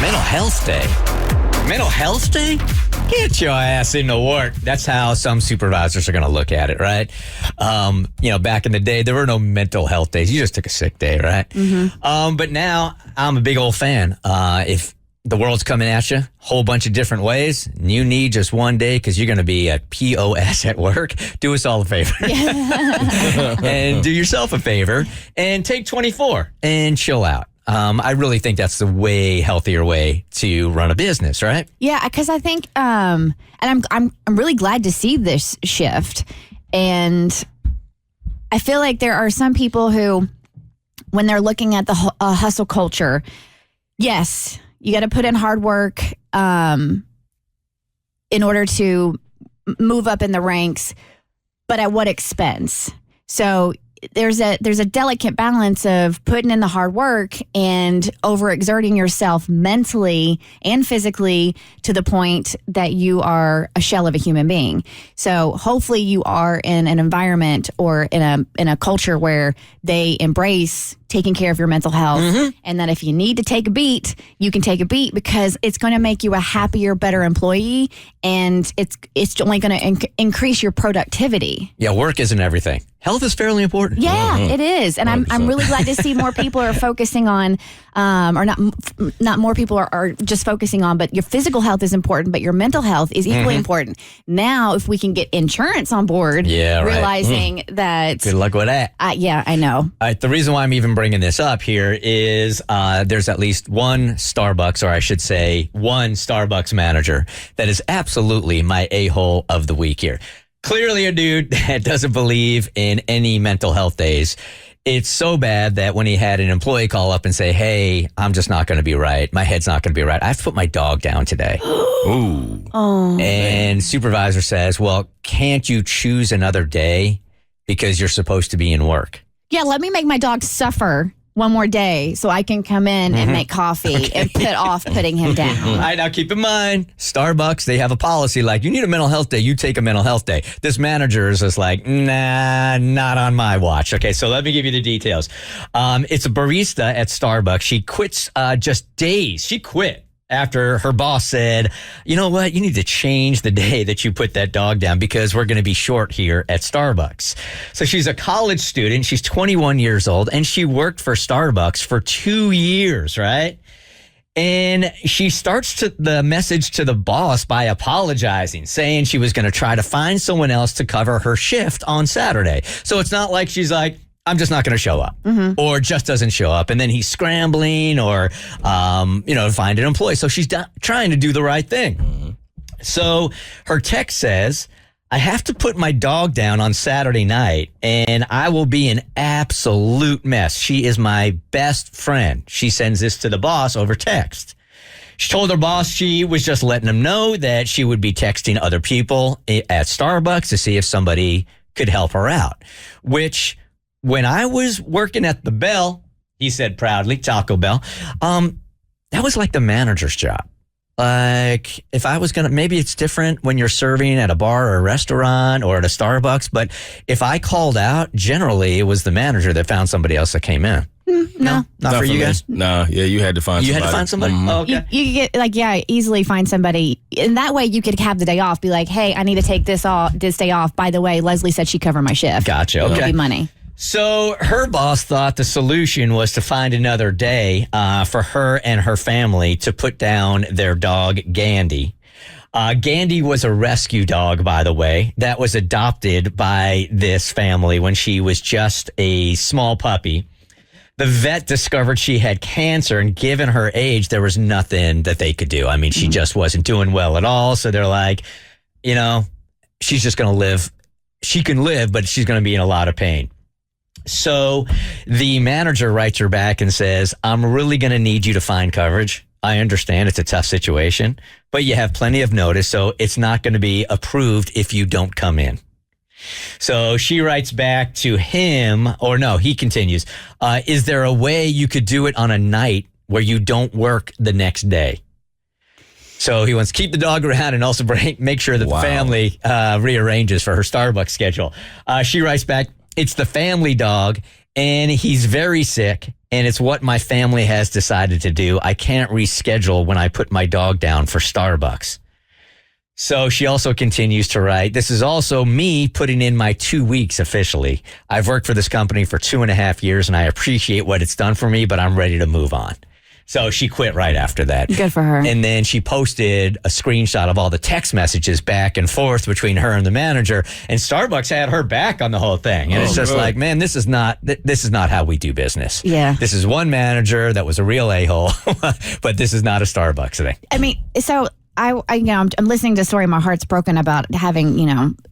Mental health day. Mental health day? Get your ass into work. That's how some supervisors are going to look at it, right? Back in the day, there were no mental health days. You just took a sick day, right? Mm-hmm. But now I'm a big old fan. If the world's coming at you, whole bunch of different ways, and you need just one day because you're going to be at POS at work, do us all a favor. And do yourself a favor and take 24 and chill out. I really think that's the way healthier way to run a business, right? Yeah, because I think, and I'm really glad to see this shift. And I feel like there are some people who, when they're looking at the hustle culture, yes, you got to put in hard work in order to move up in the ranks, but at what expense? So there's a delicate balance of putting in the hard work and overexerting yourself mentally and physically to the point that you are a shell of a human being. So hopefully you are in an environment or in a culture where they embrace taking care of your mental health, and that if you need to take a beat, you can take a beat because it's going to make you a happier, better employee, and it's only going to increase your productivity. Yeah, work isn't everything. Health is fairly important. Yeah, it is, and I'm really glad to see more people are focusing on, or not more people are just focusing on, but your physical health is important, but your mental health is equally important. Now, if we can get insurance on board, realizing that. Good luck with that. Yeah, I know. The reason why I'm even bringing this up here is there's at least one Starbucks, or I should say one Starbucks manager that is absolutely my a-hole of the week here. Clearly a dude that doesn't believe in any mental health days. It's so bad that when he had an employee call up and say, hey, I'm just not going to be right. My head's not going to be right. I have to put my dog down today. Ooh. Oh. And supervisor says, well, can't you choose another day because you're supposed to be in work? Yeah, let me make my dog suffer one more day so I can come in and make coffee and put off putting him down. All right, now keep in mind, Starbucks, they have a policy like, you need a mental health day, you take a mental health day. This manager is just like, nah, not on my watch. Okay, so let me give you the details. It's a barista at Starbucks. She quits just days. She quit after her boss said, you know what, you need to change the day that you put that dog down because we're going to be short here at Starbucks. So she's a college student. She's 21 years old, and she worked for Starbucks for 2 years, right? And she starts the message to the boss by apologizing, saying she was going to try to find someone else to cover her shift on Saturday. So it's not like she's like, I'm just not going to show up, or just doesn't show up. And then he's scrambling or, to find an employee. So she's trying to do the right thing. So her text says, I have to put my dog down on Saturday night and I will be an absolute mess. She is my best friend. She sends this to the boss over text. She told her boss she was just letting him know that she would be texting other people at Starbucks to see if somebody could help her out, which, when I was working at the Bell, he said proudly, Taco Bell, that was like the manager's job. Like, if I was going to, maybe it's different when you're serving at a bar or a restaurant or at a Starbucks, but if I called out, generally it was the manager that found somebody else that came in. No. Not for you guys? No, yeah, you had to find somebody. You had to find somebody? Oh, okay. You get, easily find somebody. And that way you could have the day off, be like, hey, I need to take this day off. By the way, Leslie said she'd cover my shift. Gotcha, okay. It'll be money. So her boss thought the solution was to find another day for her and her family to put down their dog, Gandhi. Gandhi was a rescue dog, by the way, that was adopted by this family when she was just a small puppy. The vet discovered she had cancer, and given her age, there was nothing that they could do. I mean, she just wasn't doing well at all. So they're like, she's just going to live. She can live, but she's going to be in a lot of pain. So the manager writes her back and says, I'm really going to need you to find coverage. I understand it's a tough situation, but you have plenty of notice, so it's not going to be approved if you don't come in. So she writes back to him, or no, he continues, is there a way you could do it on a night where you don't work the next day? So he wants to keep the dog around and also make sure that the family rearranges for her Starbucks schedule. She writes back, it's the family dog, and he's very sick, and it's what my family has decided to do. I can't reschedule when I put my dog down for Starbucks. So she also continues to write, this is also me putting in my 2 weeks officially. I've worked for this company for 2.5 years, and I appreciate what it's done for me, but I'm ready to move on. So she quit right after that. Good for her. And then she posted a screenshot of all the text messages back and forth between her and the manager. And Starbucks had her back on the whole thing. And it's just like, man, this is not how we do business. Yeah. This is one manager that was a real a-hole, but this is not a Starbucks thing. I mean, so I'm listening to a story. My heart's broken about having,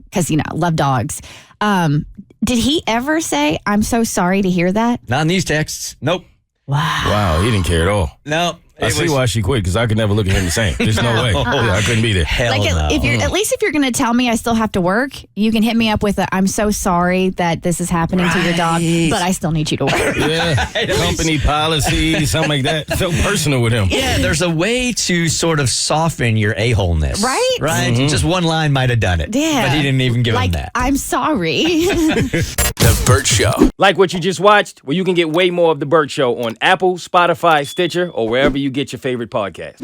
because, love dogs. Did he ever say, I'm so sorry to hear that? Not in these texts. Nope. Wow, he didn't care at all. No. I see why she quit, because I could never look at him the same. There's no way. Yeah, I couldn't be there. Hell no. At least if you're going to tell me I still have to work, you can hit me up with I'm so sorry that this is happening to your dog, but I still need you to work. Yeah, company policy, something like that. So personal with him. Yeah, there's a way to sort of soften your a-holeness. Right? Right? Just one line might have done it. Yeah. But he didn't even give him that. I'm sorry. The Bert Show. Like what you just watched? Well, you can get way more of The Bert Show on Apple, Spotify, Stitcher, or wherever you get your favorite podcast.